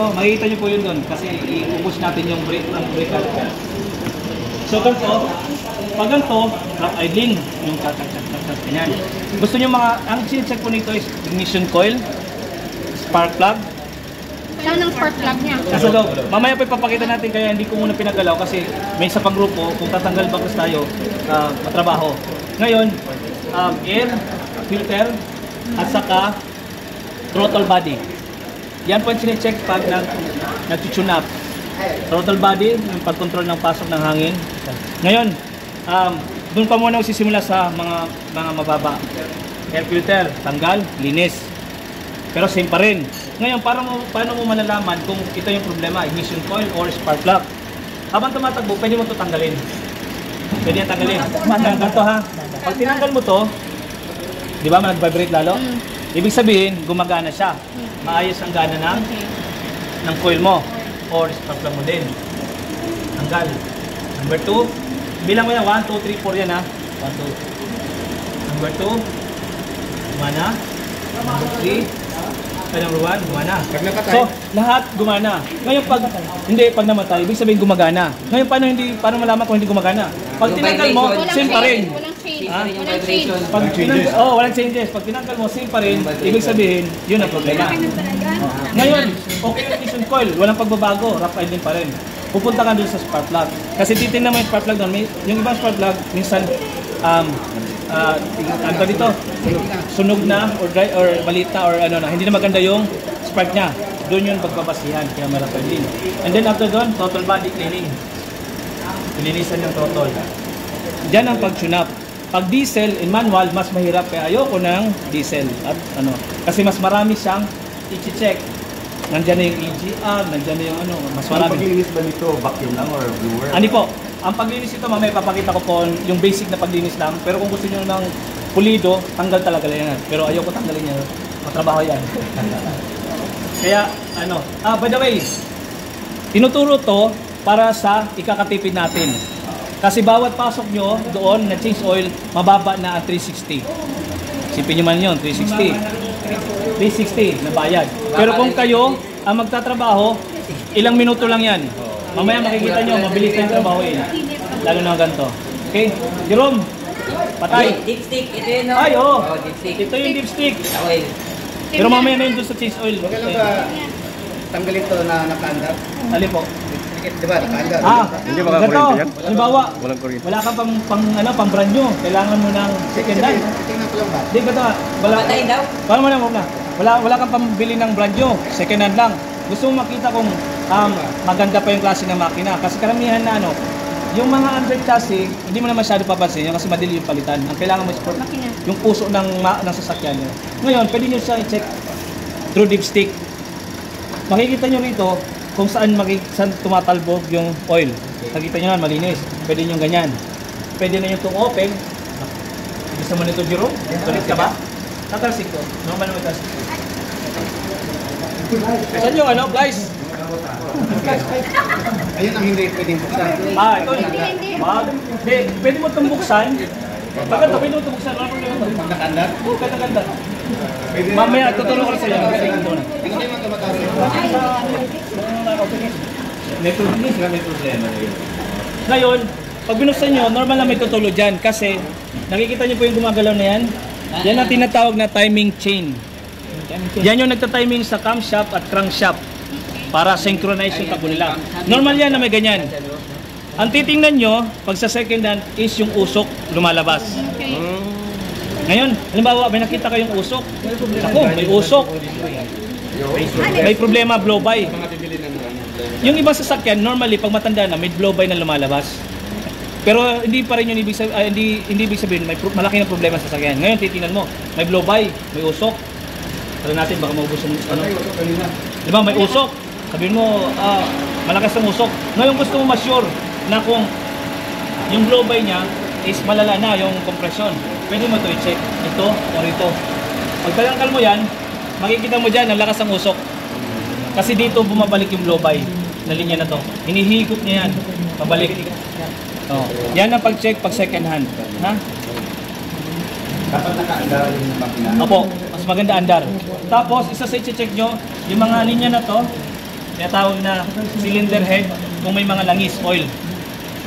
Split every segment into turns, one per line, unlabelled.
nyo, makikita nyo po yun doon kasi i-push natin yung brake caliper. So ganito, pag ganito, rough idling, yung kanyan. Gusto nyo ang check po nito is ignition coil, spark plug.
Saan ang spark plug niya?
Nasa loob. Mamaya pa ipapakita natin kaya hindi ko muna pinagalaw kasi may isa pang grupo, kung tatanggal baklas tayo, matrabaho. Ngayon, air, filter, at saka throttle body. Yan po yung sine-check pag nag-tune up. Throttle body, yung pag-control ng pasok ng hangin. Ngayon, doon pa muna sisimula sa mga mababa. Air filter, tanggal, linis. Pero same pa rin. Ngayon, paano mo malalaman kung ito yung problema, ignition coil or spark plug? Habang tumatakbo, pwede mo ito tanggalin. Pwede yan tanggalin. Ganito ha. Pag tinanggal mo to, di ba nag-vibrate lalo? Ibig sabihin, gumagana siya. Maayos ang gana ng coil mo or spark plug mo din. Tanggal. Number 2, bilang mo yan, 1, 2, 3, 4 yan ha. 1, 2. Number 2, gumana. Number 3, number 1, gumana. So, lahat gumana. Ngayon pag namatay, ibig sabihin gumagana. Ngayon paano malaman kung hindi gumagana? Pag tinanggal mo, same pa rin.
Walang change.
Walang changes. Pag tinanggal mo, same pa rin. Ibig sabihin, yun ang problema. Ngayon, okay yung ignition coil, walang pagbabago, rough idling pa rin. Pupunta ka dun sa spark plug. Kasi titignan mo yung spark plug doon, yung ibang spark plug, minsan ano dito, sunog na or dry or balita or ano na, hindi na maganda yung spark niya. Doon yung pagbabasihan, kaya rough idling. And then after doon, throttle body cleaning. Linisan yung throttle. Diyan ang pag-tune up. Pag diesel in manual, mas mahirap kaya ayoko ng diesel at kasi mas marami siyang i-check. Nandiyan na yung EGR, nandiyan na yung mas marami.
Ang paglinis ba nito, vacuum lang or blower?
Ano po? Ang paglinis ito, mamaya papakita ko po yung basic na paglinis lang. Pero kung gusto niyo ng pulido, tanggal talaga yan. Pero ayoko tanggalin yan. Matrabaho yan. Kaya, by the way, tinuturo to para sa ikakatipid natin. Kasi bawat pasok nyo doon na change oil, mababa na ang 360. Sipin nyo man yun, 360. 360 na bayad. Pero kung kayo ang magtatrabaho, ilang minuto lang yan. Mamaya makikita nyo, mabilis yung trabaho eh. Lalo na ganito. Okay? Jerome, patay.
Dipstick, ito yun no?
Ay, oo.
Dipstick.
Ito yung dipstick.
Oil.
Pero mamaya na yun doon sa change oil.
Okay lang ba tanggalin to na nakaandar?
Ali po.
Di ba, nakaandar?
Hindi makakuryente yan?
Halimbawa,
Walang kuryente.
wala kang pang brand new. Kailangan mo ng second hand.
Tingnan ko lang ba?
Hindi, gato.
Patayin daw?
Paano mo na? Wala kang pambili ng brand new. Second hand lang. Gusto mo makita kung maganda pa yung klase ng makina. Kasi karamihan na yung mga under chassis, hindi mo na masyado papansin yun kasi madali yung palitan. Ang kailangan mo sport, yung puso ng sasakyan nyo. Ngayon, pwede nyo siya i-check through dipstick. Makikita nyo rito kung saan tumatalbog yung oil. Nakita nyo na, malinis. Pwede nyo ganyan. Pwede na nyo itong open. Gusto mo nito, Jerome? Tulit ka ba? Tatalsik ko. Normal naman tatalsik ko. Saan yung Plies?
Ayun ang hindi pwedeng buksan.
Ito. Hindi. Pwede mo itong buksan. Pagkata, pwede mo itong buksan. Pag
nakaandar?
Oo, ganda. Mamaya, tutulong ko sa iyo.
Tingnan mo tumatawag.
Ngayon, pag binuksan nyo, normal na may tutulo dyan. Kasi, nakikita nyo po yung gumagalaw na yan. Yan ang tinatawag na timing chain. Yan yung nagtatiming sa camshaft at crankshaft para synchronize yung takbo nila. Normal yan na may ganyan. Ang titingnan nyo, pag sa second hand, is yung usok lumalabas. Ngayon, halimbawa, may nakita kayong usok. Ako, may usok. May problema, blow-by. Yung ibang sasakyan, normally, pag matanda na, may blow-by na lumalabas. Pero hindi pa rin yung ibig sabihin, hindi ibig sabihin, malaki na problema sa sasakyan. Ngayon, titingnan mo, may blow-by, may usok. Tara natin, baka maubos yung Diba, may usok. Sabihin mo, malakas ang usok. Ngayon gusto mo ma-sure na kung yung blow-by niya is malala na yung compression. Pwede mo ito i-check. Ito o ito. Pag talangkal mo yan, makikita mo dyan, ang lakas ng usok. Kasi dito bumabalik yung blow-by na linya na to. Hinihigop niya yan. Pabalik. Yan ang pag-check pag second hand. Ha?
Dapat nakaandar yung makina.
Opo, mas maganda andar. Tapos, isa sa i-check nyo, yung mga linya na to, tinatawag na cylinder head kung may mga langis, oil.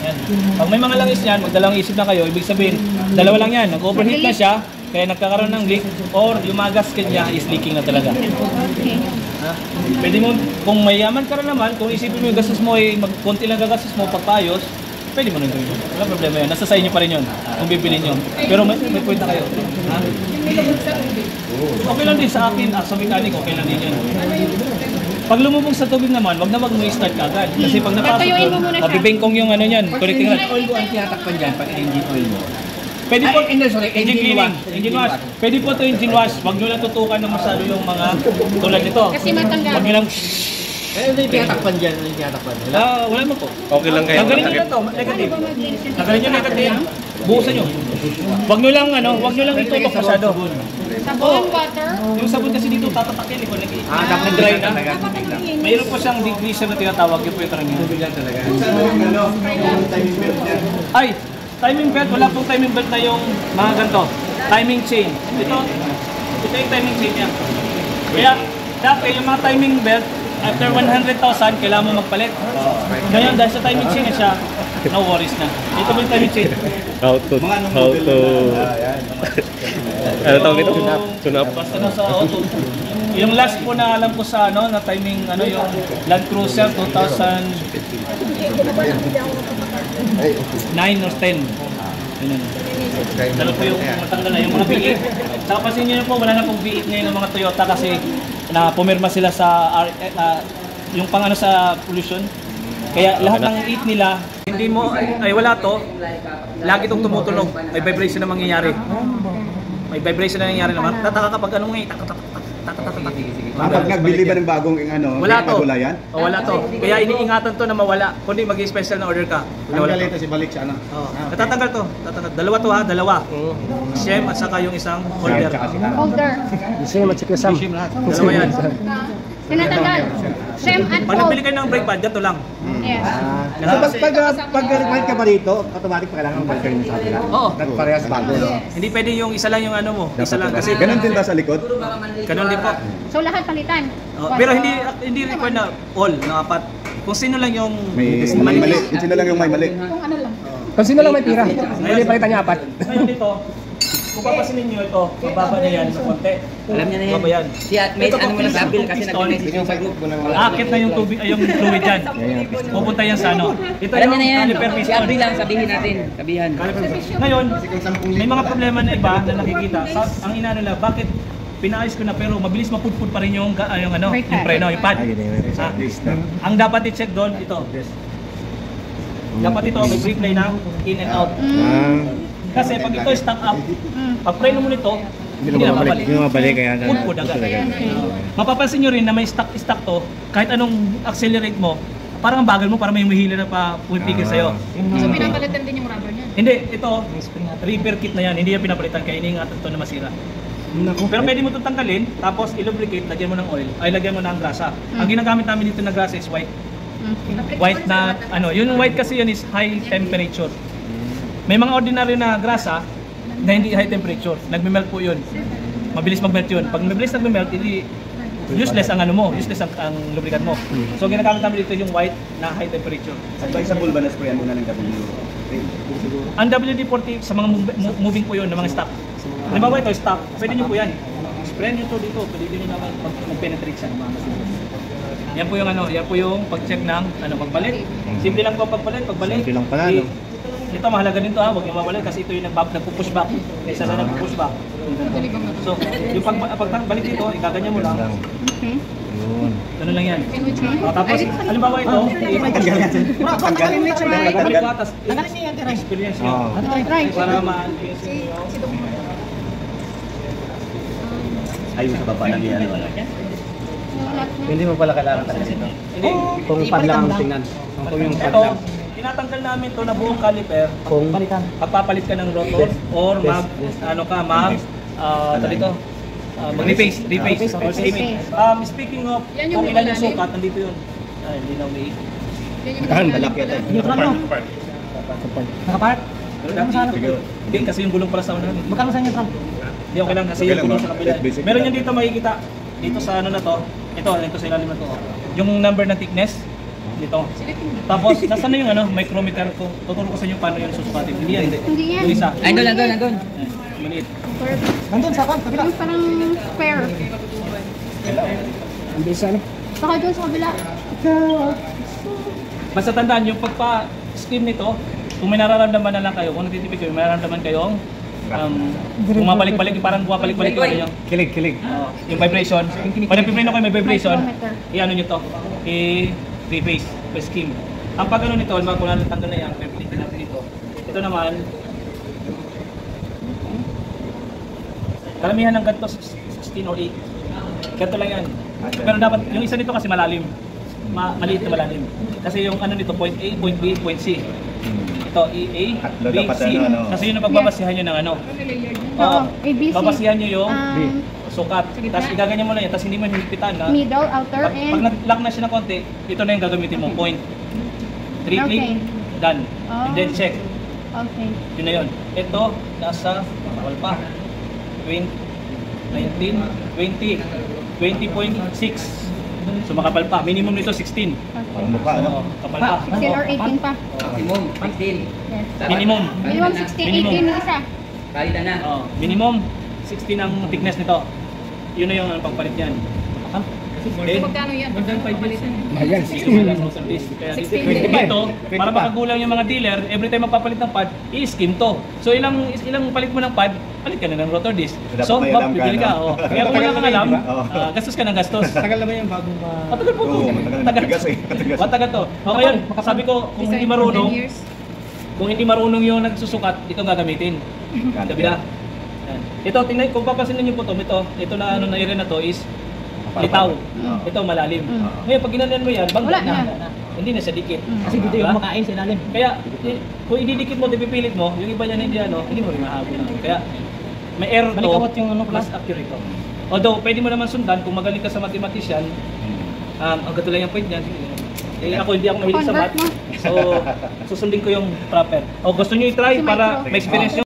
Yan. Pag may mga langis yan, magdalawang isip na kayo, ibig sabihin, dalawa lang yan, nag-overheat na siya, kaya nagkakaroon ng leak, or yung mga gasket niya is leaking na talaga.
Okay.
Ha? Pwede mo, kung mayaman ka rin naman, kung isipin mo yung gastos mo ay konti lang gagastos mo pagpaayos, pwede mo rin gawin. Wala problema yan. Nasa sa inyo pa rin yun kung bibili nyo. Pero may point na kayo. Ha? Okay lang din sa akin, sa mechanic, okay lang din yun. Pag lumubog sa tubig naman, wag na wag mo i-start kagad. Kasi pag napasok
Tatuyuin mo
yun,
muna siya.
mabibengkong yung ano yan. Connecting rod.
Oil ko ang tinatakpan dyan pag engine oil mo.
Pwede po,
Ay, hindi, sorry,
engine cleaning,
wash.
engine wash. Pwede po ito engine wash. Wag nyo lang tutukan ng masyado yung mga tulad nito.
Kasi matanggal.
Wag nyo lang,
Eh, ano yung tinatakpan dyan? Ano yung tinatakpan?
wala mo po.
Okay lang kayo.
Tanggalin nyo na ito, negative. Tanggalin nyo negative. Buhusan nyo. Wag nyo lang, wag nyo lang itutok masyado.
Sabon, water.
Yung sabon kasi dito tatatakin eh.
Dapat
Nag-dry na.
Dapat maglinis.
Mayroon po siyang degreaser na tinatawag. Yun po yung karamihan.
Yan talaga. Yung timing belt niya.
Ay, timing belt. Wala pong timing belt na yung mga ganito. Timing chain. Ito yung timing chain niya. Kaya, dati yung mga timing belt, after 100,000, kailangan mo magpalit. Ngayon, dahil sa timing chain na siya, no worries na. Ito po yung timing chain.
How to, ano tawag ito? Tune up.
Basta na sa auto. Yung last po na alam ko sa na timing yung Land Cruiser 2009 or 10. Yun. Dalo po yung matanggal na yung mga V8. Saka pasin nyo po, wala na pong V8 ngayon ng mga Toyota kasi na pumirma sila sa yung pang sa pollution. Kaya lahat ng 8 nila, hindi mo, ay wala to, lagi itong tumutunog. May vibration na mangyayari. May vibration na nangyayari naman. Tataka kapag anong ngayon,
Kapag nagbili ba ng bagong
wala to.
magulayan?
O wala to. Kaya iniingatan to na mawala. Kundi mag-special na order ka. Wala
Tanggal
to.
ito si balik sa ano?
Natatanggal to. Tatanggal. Dalawa to ha, dalawa. Shem at saka yung isang holder.
Holder.
Shem lahat. Dalawa yan.
Tinatanggal. Shem at
Pag
fold.
nabili kayo ng brake pad, ganito lang.
Yes.
So pag ka ba dito, automatic pa kailangan balikan yung sa kabila?
Oo.
Nagparehas bago.
Hindi pwede yung isa lang yung mo. Isa lang. Kasi
Ganun din ba sa likod?
ganun din po.
So lahat palitan.
Pero hindi required na all, na apat. Kung sino lang yung
May mali. Yung sino lang yung may mali.
Kung ano lang.
Kung sino lang may pira, hindi palitan niya apat.
Ngayon dito, kung papasinin nyo ito, mababa na yan sa konti.
Alam niya na yan.
Mababa yan.
Si Atmate,
Ito po,
ano mo na
piston,
sabi kasi
piston.
nag-message yung sa group.
Akit na yung tubig, ay yung fluid yan. Pupunta yan sa ano. Ito
Alam
yung
niya na yan.
caliper
Si
piston.
Abri lang, sabihin natin. Sabihan.
Ngayon, may mga problema na iba na nakikita. Ang inaano nila, bakit pinaayos ko na pero mabilis mapudpud pa rin yung yung preno, yung pad. Ang dapat i-check doon, ito. Dapat ito, may brake play na in and out. Kasi pag ito stop up, pag preno mo nito, hindi na mabalik.
Hindi mabalik kaya
Pudpud agad. Mapapansin nyo rin na may stock to, kahit anong accelerate mo, parang ang bagal mo, parang may humihila na pa pumipigil sa'yo.
So pinapalitan din yung rubber niya.
Hindi, ito, repair kit na yan, hindi yan pinapalitan, kaya iniingatan ito na masira. Pero pwede mo itong tanggalin, tapos i-lubricate, lagyan mo ng oil, ay lagyan mo ng grasa. Ang ginagamit namin dito na grasa is white. White na, yung white kasi yun is high temperature. May mga ordinary na grasa na hindi high temperature, nagme-melt po yun. Mabilis mag-melt yun. Pag mabilis nagme-melt, useless ang useless ang lubricant mo. So ginagamit namin dito yung white na high temperature.
Advisable ba na sprayan muna ng W?
Ang WD-40 sa mga moving po yun, ng mga stock. Halimbawa ito, stock. Pwede nyo po yan. Sprayan nyo to dito. Pwede nyo naman mag-penetrate siya. Yan po yung yan po yung pag-check ng pagbalik. Simple lang po pagbalik.
Simple lang pala, no?
Ito mahalaga din to ha, huwag nyo mabalik kasi ito yung nagpo-push back. Isa na nagpo-push back. So, yung pagbalik dito, ikaganyan mo lang. Ganun lang yan. Tapos, halimbawa ito, balik ko atas. Experience nyo. Para ma-experience nyo.
Ayun sa baba lang yan.
Hindi mo pala kailangan talaga ito.
Hindi.
Kung pad lang ang tingnan. Kung yung pad
Ito,
lang.
tinatanggal namin to na buong caliper.
Kung balikan.
Pagpapalit ka ng rotor or mag-repace or steaming. Speaking of,
Yan yung
kung ilan yung
malalim.
sukat, nandito yun. Ay, hindi na umiik.
Balak yata.
Nakapark?
Hindi, kasi yung gulong pala sa unahan.
Magkano sa inyo, Frank?
Hindi, okay lang kasi yung gulong sa kabila. Meron yan dito makikita. Dito sa na to. Ito sa ilalim na to. yung number ng thickness dito. Tapos nasaan na yung micrometer ko. Tuturo ko sa inyo paano yung susukatin. Hindi yan.
Hindi yan.
Yung isa.
Andun.
Ayan, maliit.
Nandun sa kan, kabila.
Yung parang square.
Ang bisa ano?
Saka doon sa kabila.
Basta tandaan yung pagpa-skim nito, kung may nararamdaman na lang kayo, kung nagtitipid kayo, may nararamdaman kayong bumabalik-balik, parang bumabalik-balik yung ano.
Kilig.
Yung vibration. Pag nagpipreno kayo may vibration,
Micrometer.
i-ano nyo to, i-preface, skim. Ang pag ano nito, kung natanggal na yan, pipilitin natin ito. Ito naman, karamihan ng ganito 16 or 8. Ganito lang yan. Pero dapat, yung isa nito kasi malalim. Maliit na malalim. Kasi yung ano nito, point A, point B, point C. Ito, A,
Tatlo
B,
dapat
C.
ano.
Kasi yun ang pagbabasihan nyo ng ano.
Oo, ABC.
Babasihan nyo yung sukat.
Sige,
Tapos
pa.
igaganyan mo lang yan. Tapos hindi mo hihigpitan na.
Middle, outer,
Pag
and...
nag-lock na siya ng konti, ito na yung gagamitin mo. Point. 3 click,
Okay.
done.
Oh.
And then check.
Okay.
Yun na yun. Ito, nasa, bawal pa. 20, 19, 20, 20.6. So makapal pa. Minimum nito 16.
Ang mukha, ano?
Oo, kapal pa.
16 or 18 pa.
Maximum, 16.
Yes.
Minimum.
Minimum 16,
Minimum.
18 yung isa.
Kalida na.
Oh, minimum 16 ang thickness nito. Yun na yung pagpalit niyan. Then,
Magkano yan? Magkano 5 years?
Ayan,
kaya dito, para makagulang yung mga dealer, every time magpapalit ng pad, i-skim to. So ilang palit mo ng pad, palit ka na ng rotor disc.
So, dapat may alam ka,
bibili ka.
no?
Oh. Kaya kung wala kang alam,
Diba? Oo.
gastos ka ng gastos.
Tagal naman yan bago
Matagal po.
Oo, matagal eh.
Matagal to. O ngayon, sabi ko, kung hindi marunong, yung nagsusukat, ito ang gagamitin. Kabila. Yan. Ito, tingnan, kung papasin niyo po ito na ano na area na to is litaw. Ito malalim. Ngayon, pag ginanyan mo yan, bangga
Wala
na.
na.
Hindi na siya dikit.
Kasi dito yung makain sa ilalim.
Kaya, kung ididikit mo, pipilit mo, yung iba niyan hindi mo rin mahabol. Kaya, may error to,
Balikawat yung ano,
plus accurate to. Although, pwede mo naman sundan, kung magaling ka sa mathematician, ang gato lang yung point niyan. Ako hindi ako mahilig sa
Convert
math. So, susundin ko yung proper. O gusto niyo i-try
Si
para
micro.
ma-experience nyo?